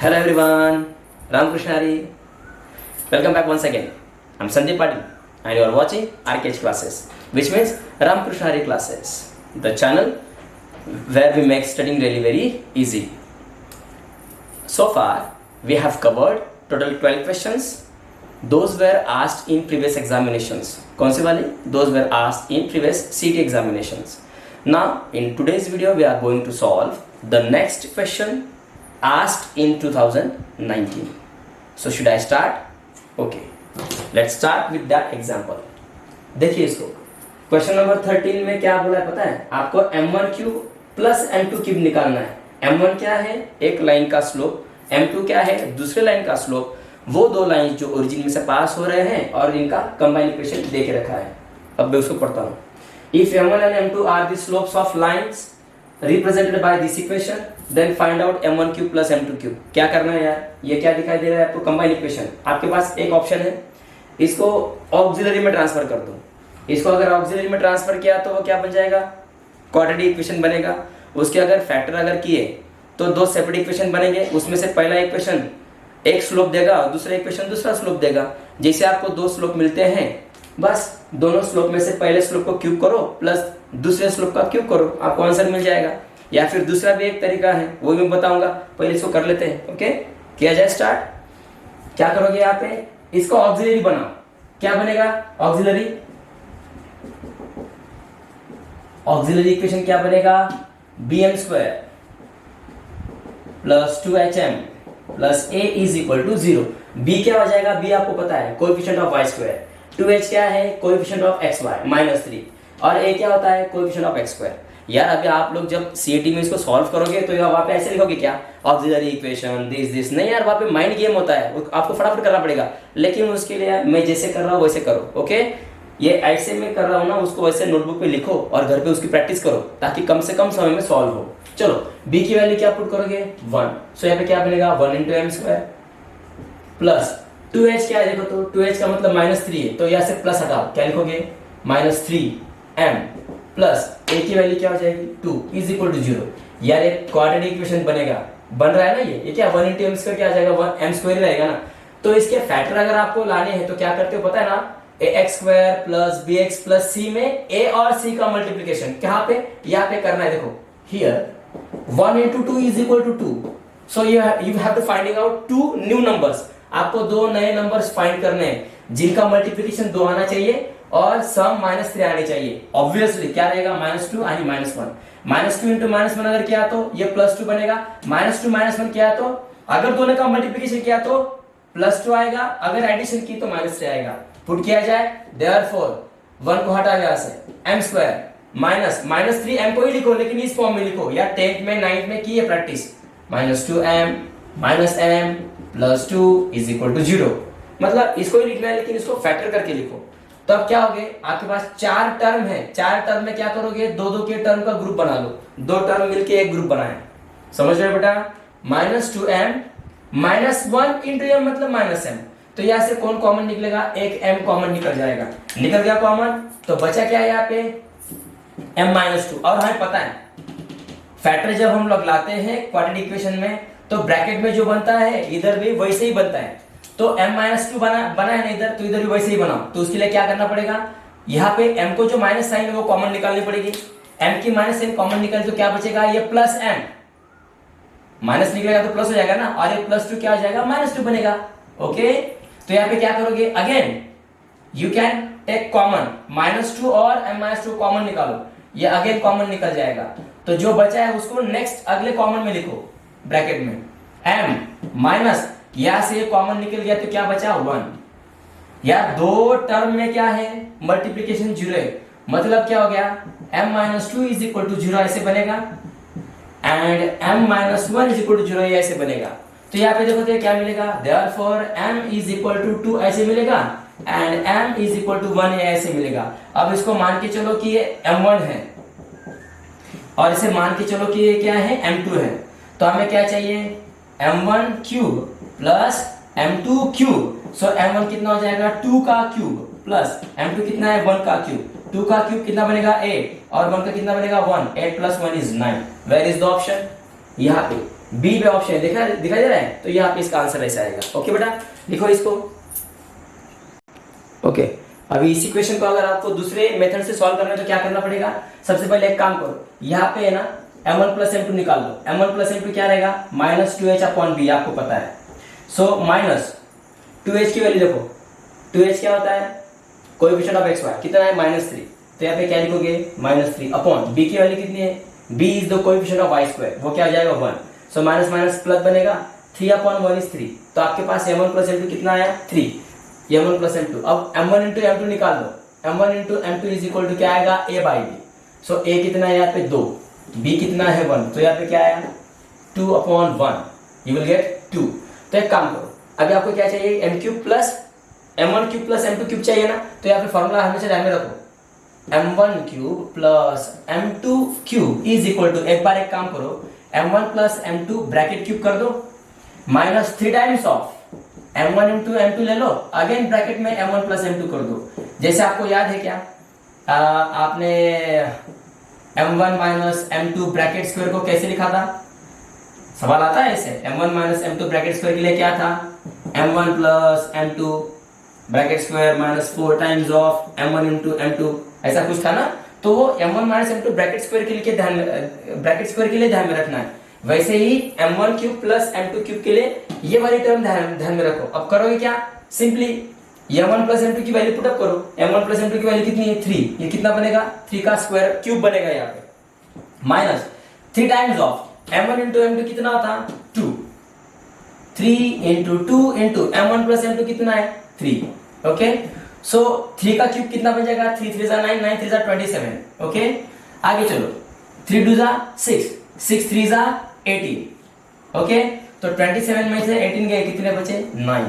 Hello everyone, Ramakrishna Hari. Welcome back once again. I'm Sandeep Patil and you are watching RKH classes, which means Ramakrishna Hari classes, the channel where we make studying really very easy. So far, we have covered total 12 questions. Those were asked in previous examinations. कौन से वाले? Those were asked in previous CT examinations. Now, in today's video, we are going to solve the next question asked in 2019. So should I start? Okay, let's start with that example. देखिए इसको, question number 13 में क्या बोला है पता है आपको? m1 cube plus m2 cube निकालना है. m1 क्या है? एक लाइन का स्लोप. m2 क्या है? दूसरे लाइन का स्लोप. वो दो लाइन जो ओरिजिन में से पास हो रहे हैं और इनका कंबाइन इक्वेशन दे के रखा है. अब मैं उसको पढ़ता हूँ. If m1 and m2 are the slopes of lines represented by this equation, then find out m1 cube plus m2 cube. क्या करना है यार? ये क्या दिखाई दे रहा है आपको? Combine equation. आपके पास एक ऑप्शन है, इसको ऑक्सिलरी में ट्रांसफर कर दो. इसको अगर ऑक्सिलरी में ट्रांसफर किया तो वो क्या बन जाएगा? क्वाड्रेटिक इक्वेशन बनेगा. उसके अगर फैक्टर अगर किए तो दो सेपरेट इक्वेशन बनेंगे. उसमें से पहला इक्वेशन एक स्लोप देगा और दूसरा इक्वेशन दूसरा स्लोप देगा. जैसे आपको दो स्लोप मिलते हैं, बस दोनों स्लोप में से पहले स्लोप को क्यूब करो प्लस दूसरे स्लोप का क्यूब करो, आपको आंसर मिल जाएगा. या फिर दूसरा भी एक तरीका है, वो मैं बताऊंगा. पहले इसको कर लेते हैं. ओके, किया जाए स्टार्ट. क्या करोगे यहाँ पे? इसको ऑक्सिलरी बनाओ. क्या बनेगा? ऑक्सिलरी इक्वेशन क्या बनेगा? bm square plus 2hm plus a is equal to 0. b क्या हो जाएगा? b आपको पता है coefficient of y square. 2h क्या है? Coefficient of xy minus 3. और a क्या होता है? Coefficient of x square. यार अभी आप लोग जब सीएटी में इसको सॉल्व करोगे तो वहां पे ऐसे लिखोगे क्या? ऑक्सिलरी इक्वेशन दिस नहीं यार, वहां पे माइंड गेम होता है, आपको फटाफट करना पड़ेगा. लेकिन उसके लिए मैं जैसे कर रहा हूँ वैसे करो. ओके, ये ऐसे में कर रहा हूँ ना, उसको वैसे नोटबुक पे लिखो और घर पे उसकी प्रैक्टिस करो ताकि कम से कम समय में सॉल्व हो. चलो, b की वैल्यू क्या पुट करोगे? 1. सो यहाँ पे क्या बनेगा? 1 into M square plus 2h क्या है देखो तो 2h का मतलब माइनस 3 है, तो यहाँ से प्लस हटाओ. क्या लिखोगे? माइनस 3m प्लस a की वैल्यू क्या हो जाएगी? 2 इज इक्वल टू 0. यार एक क्वाड्रेटिक इक्वेशन बनेगा, बन रहा है ना. ये क्या 1 इंटू एम स्क्वायर क्या आ जाएगा? 1 m स्क्वायर रहेगा ना. तो इसके फैक्टर अगर आपको लाने हैं तो क्या करते हो पता है ना? ax square plus bx plus c में a और c का मल्टीप्लिकेशन कहाँ पे? यहाँ पे करना है. देखो here 1 into 2 is equal to 2. So you have to finding out two new numbers. आपको दो नए नंबर्स फाइंड करने हैं जिनका मल्टीप्लिकेशन 2 आना चाहिए और सम -3 आनी चाहिए. ऑब्वियसली क्या रहेगा? -2 यानी -1. -2 into -1 अगर किया तो ये +2 बनेगा. -2 -1 किया तो अगर दोनों का मल्टीप्लिकेशन किया तो +2 आएगा, अगर एडिशन की तो -3 आएगा. पुट किया जाए, देयरफॉर 1 को हटा गया से m स्क्वायर -3 m को ही लिखो लेकिन इस फॉर्म में लिखो. या 10th में 9th में की है practice. -2m -m plus 2 is equal to 0. मतलब इसको ही लिखना है लेकिन इसको फैक्टर करके लिखो. तो अब क्या हो गए? आपके पास 4 टर्म है. 4 टर्म में क्या करोगे? दो दो के टर्म का ग्रुप बना लो. दो टर्म मिलके एक ग्रुप बनाए. समझ रहे हो बेटा? -2m -1 इंटू m मतलब -m. तो यहाँ से कौन कॉमन निकलेगा? एक m कॉमन निकल जाएगा. निकल गया कॉमन, तो बचा क्या है यहाँ पे? m-2. और हमें पता है फैक्टर जब हम लोग लाते हैं क्वाड्रेटिक इक्वेशन में तो ब्रैकेट में जो बनता है इधर भी वैसे ही बनता है. तो m-2 बना है ना इधर, तो इधर भी वैसे ही बनाओ. तो उसके लिए क्या करना पड़ेगा? यहाँ पे m को जो माइनस साइन है वो कॉमन निकालनी पड़ेगी. m की माइनस साइन कॉमन निकल तो क्या बचेगा? ये प्लस m. माइनस निकलेगा तो प्लस हो जाएगा ना, और ये +2 क्या हो जाएगा? -2 बनेगा. ओके, तो यहाँ पे क्या करोगे? Again you can take common. -2 और m-2 कॉमन निकालो. ये अगेन कॉमन निकल जाएगा. तो जो बचा है उसको नेक्स्ट अगले कॉमन में लिखो ब्रैकेट में. m माइनस यहां से कॉमन निकल गया तो क्या बचा? 1. यार दो टर्म में क्या है? मल्टीप्लिकेशन 0 है. मतलब क्या हो गया? m-2 इज इक्वल टू 0 ऐसे बनेगा and m-1 is equal to 0 ऐसे बनेगा. तो यहाँ पे देखो तो क्या मिलेगा? Therefore m is equal to 2 ऐसे मिलेगा and m is equal to 1 ऐसे मिलेगा. अब इसको मान के चलो कि ये m1 है और इसे मान के चलो कि ये क्या है? m2 है. तो हमें क्या चाहिए? m1 cube plus m2 cube. सो m1 कितना हो जाएगा? 2 का क्यूब प्लस m2 कितना है? 1 का क्यूब. 2 का क्यूब कितना बनेगा? 8 और 1 का कितना बनेगा? 1. 8 + 1 is 9. Where is the option? यहाँ पे बी पे ऑप्शन दिखाई दे रहा है, तो ये आपका इसका आंसर ऐसा आएगा। ओके बेटा, लिखो इसको। ओके, अभी इसी क्वेश्चन को अगर आपको दूसरे मेथड से सॉल्व करना है तो क्या करना पड़ेगा, सबसे पहले एक काम करो, यहाँ पे है ना m1 प्लस m2 निकाल लो। m1 प्लस m2 क्या रहेगा, -2h अपॉन b, आपको पता है। सो माइनस 2h की वैल्यू देखो, 2h क्या होता है, कोएफिशिएंट ऑफ xy कितना है, -3, तो यहाँ पे क्या लिखोगे, -3 अपॉन b की वैल्यू कितनी है, b is the coefficient of y², वो क्या हो जाएगा 1। सो माइनस माइनस प्लस बनेगा, 3 अपॉन 1 इज 3, तो आपके पास m1 प्लस m2 कितना आया, 3, m1 प्लस m2। अब m1 इंटू m2 निकाल दो, m1 into m2 is equal to क्या आएगा, a by B. So a कितना है यहाँ पे 2, b कितना है 1, तो यहाँ पे क्या आया 2 अपॉन 1, यू विल गेट 2। तो एक काम करो, अभी आपको क्या चाहिए, m cube plus m1 cube plus m2 cube चाहिए ना, तो यहाँ पे फॉर्मूला हमेशा ध्यान में रखो, m1 cube plus m2 cube is equal to, एक बार एक काम करो, m1 plus m2 bracket cube कर दो, minus 3 times of m1 into m2 ले लो, अगेन ब्रैकेट में m1 प्लस m2 कर दो। जैसे आपको याद है क्या, आपने m1 minus m2 bracket square को कैसे लिखा था, सवाल आता है ऐसे, m1 minus m2 bracket square के लिए क्या था, m1 plus m2 bracket square minus 4 times of m1 into m2, ऐसा कुछ था ना। तो वो m1 minus m2 bracket square के लिए ध्यान में रखना है। वैसे ही m1 cube plus m2 cube के लिए ये वाली टर्म ध्यान में रखो। अब करोगे क्या, सिंपली m1 प्लस m2 की वैल्यू पुट अप करो, m1 प्लस m2 की वैल्यू कितनी है, 3, ये कितना बनेगा, 3 का स्क्वायर क्यूब बनेगा यहाँ पे, minus 3 times of m1 into m2 कितना होता, 2, 3 into 2 into m1 plus m2 कितना है, 3। ओके, सो 3 का क्यूब कितना बन जाएगा, 3 3 9, 9 3 27। ओके, आगे चलो, 3 2 6, 6 3 18। ओके, तो 27 में से 18 गए, कितने बचे, 9,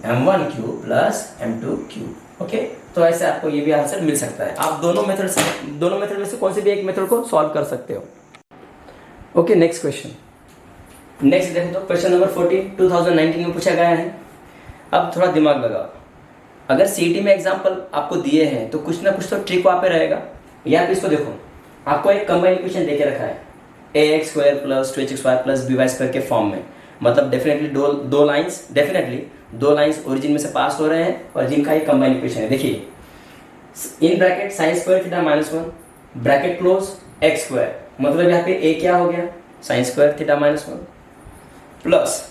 m1 cube plus m2 cube. Okay, तो ऐसे आपको ये भी आंसर मिल सकता है। आप दोनों मेथड में से कोई से भी एक मेथड को सॉल्व कर सकते हो। ओके, नेक्स्ट क्वेश्चन, नेक्स्ट देखो तो क्वेश्चन नंबर 14 2019 में पूछा गया है। अब थोड़ा दिमाग लगाओ, अगर सीईटी में एग्जाम्पल आपको दिए हैं तो कुछ ना कुछ तो ट्रिक वहां पे रहेगा। या फिर इसको देखो, आपको एक कंबाइन इक्वेशन देके रखा है, ax square plus 2hxy plus by square के फॉर्म में, मतलब डेफिनेटली दो लाइंस ओरिजिन में से पास हो रहे हैं और जिनका ये कंबाइन इक्वेशन है। देखिए, in bracket sign square theta minus 1 bracket close x square, मतलब यहाँ पे a क्या हो गया, sign square theta minus 1 plus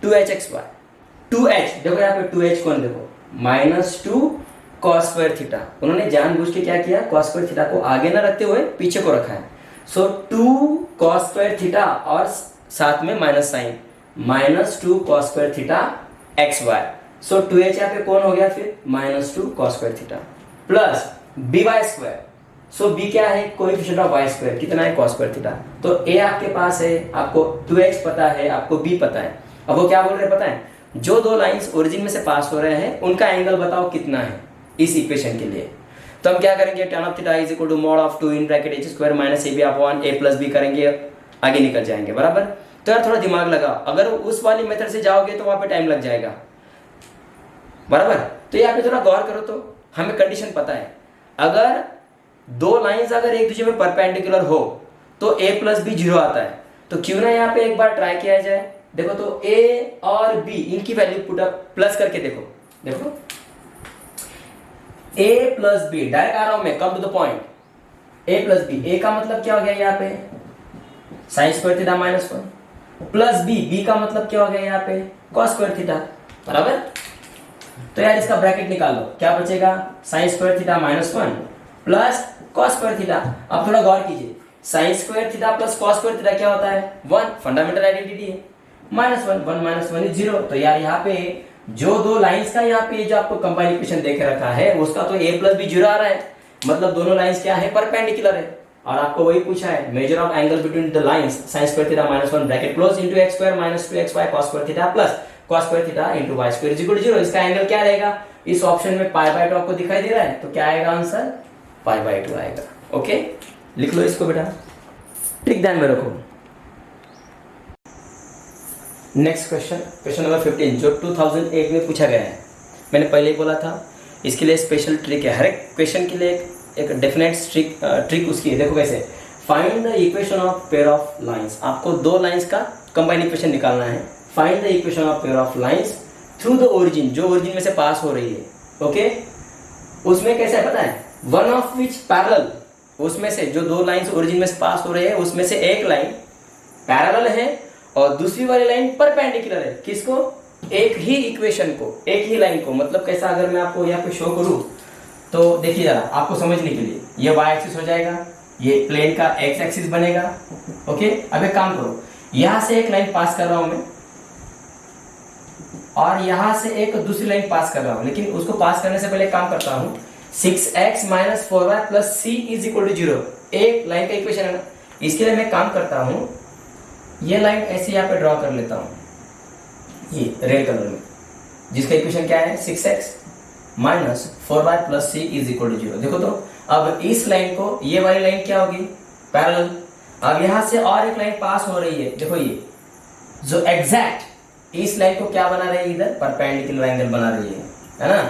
2hxy, 2h देखो यहाँ पे 2h कौन, देखो -2 cos स्क्वायर थीटा, उन्होंने जानबूझ के क्या किया, cos स्क्वायर थीटा को आगे ना रखते हुए पीछे को रखा है। सो 2 cos स्क्वायर थीटा और साथ में minus sine, -2 cos square theta xy। So 2h यहाँ पे कौन हो गया फिर, -2 cos square theta plus by square. So b क्या है, कोएफिशिएंट ऑफ y स्क्वायर, कितना है, cos स्क्वायर थीटा। तो a आपके पास है, आपको 2h पता है, आपको b पता है। अब वो क्या बोल रहे हैं पता है, जो दो लाइंस ओरिजिन में से पास हो रहे हैं उनका एंगल बताओ कितना है इस इक्वेशन के लिए। तो हम क्या करेंगे, tan of theta is equal to mod of 2 in bracket h square minus ab upon a plus b करेंगे, आगे निकल जाएंगे, बराबर। तो यार थोड़ा दिमाग लगा, अगर उस वाली मेथड से जाओगे तो वहां पे टाइम लग जाएगा, बराबर। तो यहाँ पे थोड़ा गौर करो, तो हमें कंडीशन पता है, अगर दो लाइंस अगर एक दूसरे में परपेंडिकुलर हो तो a प्लस b 0 आता है। तो क्यों ना यहाँ पे एक बार ट्राई किया जाए। देखो तो a और b इनकी वैल्यू पुट अप प्लस करके देखो a प्लस b, डायरेक्ट आ रहा हूं मैं, come to the point, a plus B, a का मतलब क्या हो गया यहाँ पे, sine square theta minus 1 plus b का मतलब क्या हो गया यहाँ पे, cos स्क्वायर थीटा, बराबर। तो यार इसका ब्रैकेट निकाल लो, क्या बचेगा, sign square theta minus 1 plus cos square theta. अब थोड़ा गौर कीजिए, sign square theta plus cos square theta क्या होता है, 1, फंडामेंटल आइडेंटिटी है, -1 1 माइनस 1 इज 0। तो यार यहाँ पे जो दो लाइंस का यहाँ पे जो आपको कंबाइन इक्वेशन देके रखा है उसका तो a प्लस b 0 आ रहा है, मतलब दोनों लाइंस क्या है, परपेंडिकुलर है। और आपको वही पूछा है, measure of angle between the lines sine square theta minus 1 bracket close into x square minus 2xy cos square theta plus cos square theta into y square is equal to 0। इसका angle क्या रहेगा, इस option में π/2 आपको दिखाई दे रहा है, तो क्या आएगा आंसर, π/2 आएगा। ओके, लिख लो इसको बेटा, ट्रिक ध्यान में रखो। नेक्स्ट क्वेश्चन नंबर 15 जो 2008 में पूछा गया है। मैंने पहले ही बोला था इसके लिए स्पेशल ट्रिक है, हर एक क्वेश्चन के लिए एक डेफिनेट ट्रिक उसकी है। देखो कैसे, find the equation of pair of lines. आपको दो लाइंस का कंबाइन इक्वेशन निकालना है। Find the equation of pair of lines through the origin, जो ओरिजिन में से पास हो रही है। ओके, उसमें कैसे है पता है, वन ऑफ विच पैरेलल, उसमें से जो दो लाइंस ओरिजिन में से पास हो रहे हैं उसमें से एक लाइन पैरेलल है और दूसरी वाली लाइन परपेंडिकुलर है। किसको? एक ही इक्वेशन को, एक ही लाइन को। मतलब कैसा, अगर मैं आपको यहाँ पे शो करूं तो देखिए जरा आपको समझने के लिए, ये y एक्सिस हो जाएगा, ये प्लेन का x एक्सिस बनेगा। ओके, अब एक काम करो, यहां से एक लाइन पास कर रहा हूं मैं और यहां से एक दूसरी लाइन पास कर रहा हूं, लेकिन उसको पास करने से पहले काम करता हूं, 6x - 4y + c = 0 एक लाइन का इक्वेशन है ना। इसके लिए मैं काम करता हूं, ये लाइन ऐसे यहां पे ड्रॉ कर लेता हूं, ये रेड कलर में, जिसका इक्वेशन क्या है, 6x - 4y + c = 0। देखो तो अब इस लाइन को, ये वाली लाइन क्या होगी, पैरेलल। अब यहां से और एक लाइन पास हो रही है, देखो ये जो एग्जैक्ट इस लाइन को क्या बना रही है, इधर परपेंडिकुलर एंगल बना रही है ना।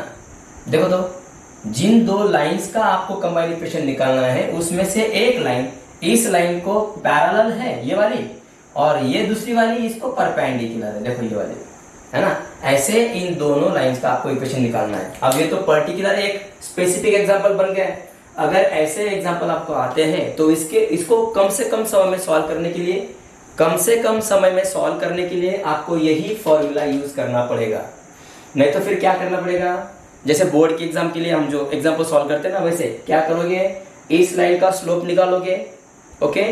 देखो तो जिन दो लाइंस का आपको कंबाइन इक्वेशन निकालना है उसमें से एक लाइन इस लाइन को पैरेलल है, ये वाली, और ये दूसरी वाली इसको परपेंडिकुलर है, देखो ये वाली, है ना। ऐसे इन दोनों लाइंस का आपको इक्वेशन निकालना है। अब ये तो पर्टिकुलर एक स्पेसिफिक एग्जांपल बन गया है। अगर ऐसे एग्जांपल आपको आते हैं तो इसको कम से कम समय में सॉल्व करने के लिए, आपको यही फॉर्मूला यूज करना पड़ेगा। नहीं तो फिर क्या करना पड़ेगा, जैसे बोर्ड के एग्जाम के लिए हम जो एग्जाम्पल सॉल्व करते हैं ना, वैसे क्या करोगे, इस लाइन का स्लोप निकालोगे। ओके,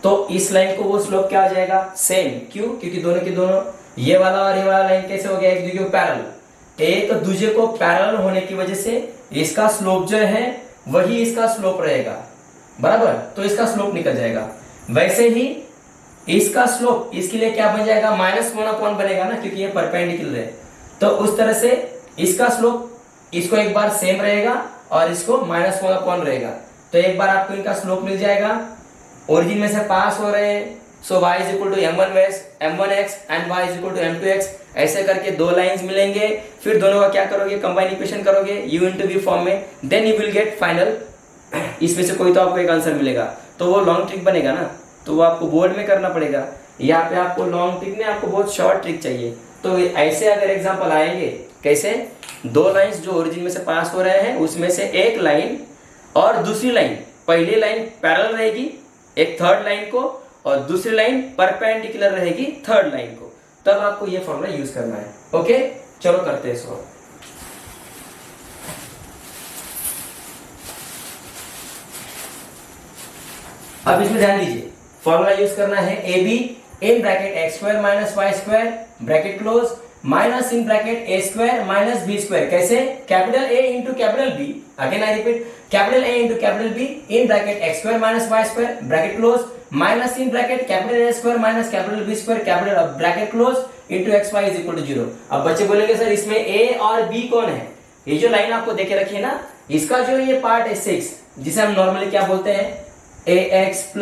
तो इस लाइन को वो स्लोप क्या हो जाएगा, सेम। क्यों? क्योंकि दोनों के दोनों, ये वाला और ये वाला लाइन कैसे हो गया, एक दूसरे को पैरेलल, एक दूसरे को पैरेलल होने की वजह से इसका स्लोप जो है वही इसका स्लोप रहेगा, बराबर। तो इसका स्लोप निकल जाएगा। वैसे ही इसका स्लोप इसके लिए क्या बन जाएगा, -1/, बनेगा ना, क्योंकि ये परपेंडिकुलर है। तो उस तरह से इसका स्लोप, इसको एक बार सेम रहेगा और इसको -1/, रहेगा। तो एक बार आपको इनका स्लोप मिल जाएगा, ओरिजिन में से पास हो रहे हैं। सो y = m1x and y = m2x, ऐसे करके दो लाइंस मिलेंगे। फिर दोनों का क्या करोगे, कंबाइन इक्वेशन करोगे u × v फॉर्म में, then you will get final, इसमें से कोई तो आपको एक आंसर मिलेगा। तो वो लॉन्ग ट्रिक बनेगा ना, तो वो आपको बोर्ड में करना पड़ेगा। यहाँ पे आपको लॉन्ग ट्रिक में आपको बहुत शॉर्ट ट्रिक चाहिए। तो ऐसे अगर एग्जाम्पल आएंगे, कैसे, दो लाइंस जो ओरिजिन में से पास हो रहे हैं उसमें से एक लाइन और दूसरी लाइन, पहली लाइन पैरेलल रहेगी एक थर्ड लाइन को और दूसरी लाइन परपेंडिकुलर रहेगी थर्ड लाइन को, तब आपको ये फॉर्मूला यूज करना है। ओके, चलो करते हैं इसको। अब इसमें ध्यान दीजिए, फॉर्मूला यूज करना है AB in bracket x² - y² bracket close minus in bracket a² - b²। कैसे, capital A into capital B, again I repeat, capital A into capital B in bracket x² - y² bracket close minus in bracket capital A² - capital B² capital bracket close into xy = 0। अब बच्चे बोलेंगे sir इसमें A और B कौन है, ये जो line आपको देखे रखी है ना, इसका जो ये पार्ट है 6, जिसे हम नॉर्मली क्या बोलते हैं, ax +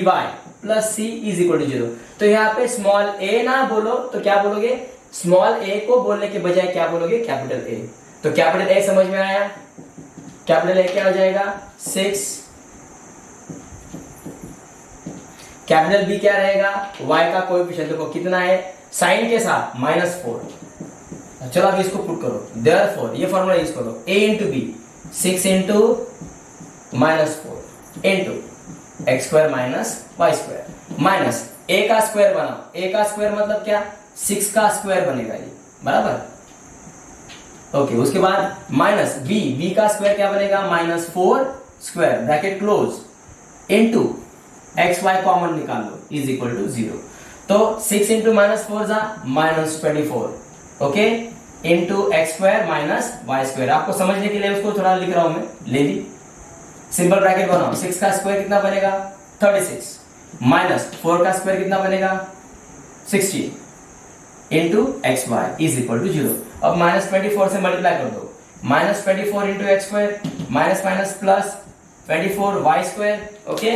by + c = 0। तो यहाँ पे स्मॉल a ना बोलो तो क्या बोलोगे, स्मॉल a को बोलने के बजाय क्या बोलोगे, कैपिटल A। तो कैपिटल A समझ में आया, कैपिटल A क्या हो जाएगा, 6, कैपिटल B क्या रहेगा, y का कोएफिशिएंट देखो कितना है, साइन के साथ -4। चलो अब इसको पुट करो, देयरफॉर ये फॉर्मूला यूज करो, a × b 6 × -4 into x² - y² minus a का स्क्वायर बनाओ, a का स्क्वायर मतलब क्या, 6 का स्क्वायर बनेगा ये, बराबर। ओके, उसके बाद माइनस b का स्क्वायर क्या बनेगा, -4² bracket close into xy common निकाल लो = 0। तो 6 × -4 -24, ओके, इंटू x² - y²। आपको समझने के लिए उसको थोड़ा लिख रहा हूं मैं, ले ली, सिंपल ब्रैकेट बनाओ, 6 का स्क्वायर कितना बनेगा, 36 माइनस 4 का स्क्वायर कितना बनेगा, 60 इंटू xy = 0। अब -24 से मल्टीप्लाई कर दो, -24 into x² minus plus 24 y², okay,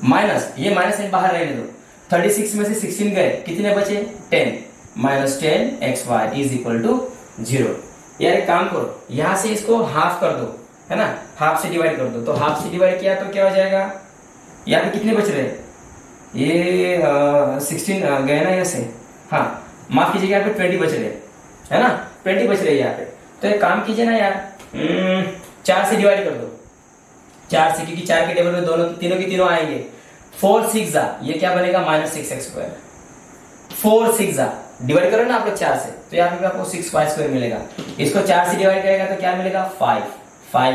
minus ये माइनस बाहर रहने दो, 36 में से 16 गए, कितने बचे, 10 -10 xy = 0। यार एक काम करो, यहां से इसको हाफ कर दो, है ना, हाफ से डिवाइड कर दो, तो हाफ से डिवाइड किया तो क्या हो जाएगा, यहाँ पे कितने बच रहे हैं, ये 16 गए ना यहाँ से, हाँ माफ कीजिएगा, यहाँ पे 20 बच रहे है ना, 20 बच रहे हैं यहाँ पे। तो एक काम कीजिए ना यार, 4 से डिवाइड कर दो, 4 से, क्योंकि 4 के टेबल में दोनों तीनों की तीनों आएंगे। 4 6 ये क्या बनेगा, -6x²। 4 6 डिवाइड करो ना आप लोग 4 से, तो यहाँ पे आपको 6y² मिलेगा। इसको 4 से डिवाइड करेगा तो क्या मिलेगा, 5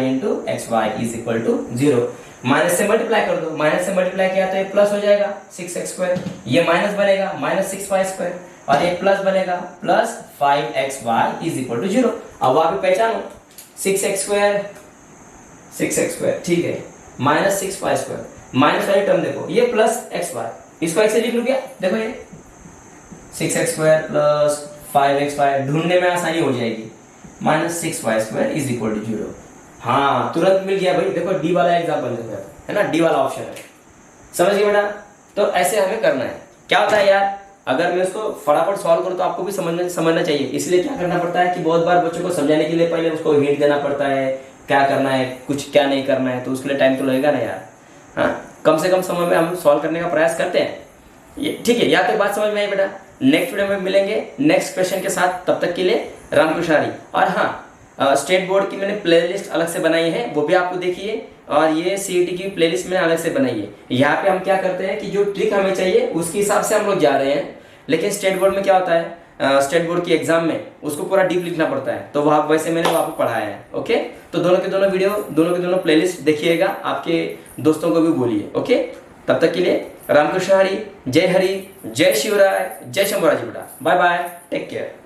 into xy is equal to 0। Minus से मल्टीप्लाई कर दो, माइनस से मल्टीप्लाई किया तो ये प्लस हो जाएगा 6x², ये माइनस बनेगा -6y², और ये प्लस बनेगा plus 5xy is equal to 0। अब वहां पे पहचानो 6x², ठीक है, -6y², माइनस वाली टर्म देखो, ये प्लस xy, इसको x से लिख लूं क्या, देखो ये 6x² प्लस 5xy, ढूंढने में आसानी हो जाएगी, -6y² इज इक्वल टू 0। हाँ तुरंत मिल गया भाई, देखो डी वाला एग्जांपल देखो, है ना, डी वाला ऑप्शन है, समझ गए बेटा। तो ऐसे हमें करना है। क्या होता है यार, अगर मैं उसको फटाफट सॉल्व करूं तो आपको भी समझना चाहिए, इसलिए क्या करना पड़ता है कि बहुत बार बच्चों को समझाने के लिए पहले उसको हिंट देना पड़ता है, क्या करना है, कुछ क्या नहीं करना है, तो उसके लिए टाइम तो लगेगा ना यार। हाँ, कम से कम समय में हम सॉल्व करने का प्रयास करते हैं, ये ठीक है। या तो बात समझ में आई बेटा, नेक्स्ट वीडियो में मिलेंगे नेक्स्ट क्वेश्चन के साथ, तब तक के लिए रामकृष्ण हरी। और हाँ, स्टेट बोर्ड की मैंने प्लेलिस्ट अलग से बनाई है, वो भी आपको देखिए, और ये सीईटी की प्लेलिस्ट मैंने अलग से बनाई है। यहाँ पे हम क्या करते हैं कि जो ट्रिक हमें चाहिए उसके हिसाब से हम लोग जा रहे हैं, लेकिन स्टेट बोर्ड में क्या होता है, स्टेट बोर्ड की एग्जाम में उसको पूरा डीप लिखना पड़ता है, तो वहाँ वैसे मैंने वहाँ पर पढ़ाया है। ओके, तो दोनों के दोनों वीडियो, दोनों के दोनों प्लेलिस्ट देखिएगा, आपके दोस्तों को भी बोलिए। ओके, तब तक के लिए रामकृष्ण हरी, जय हरि, जय शिवराय, जय शंभुराज बेटा, बाय बाय, टेक केयर।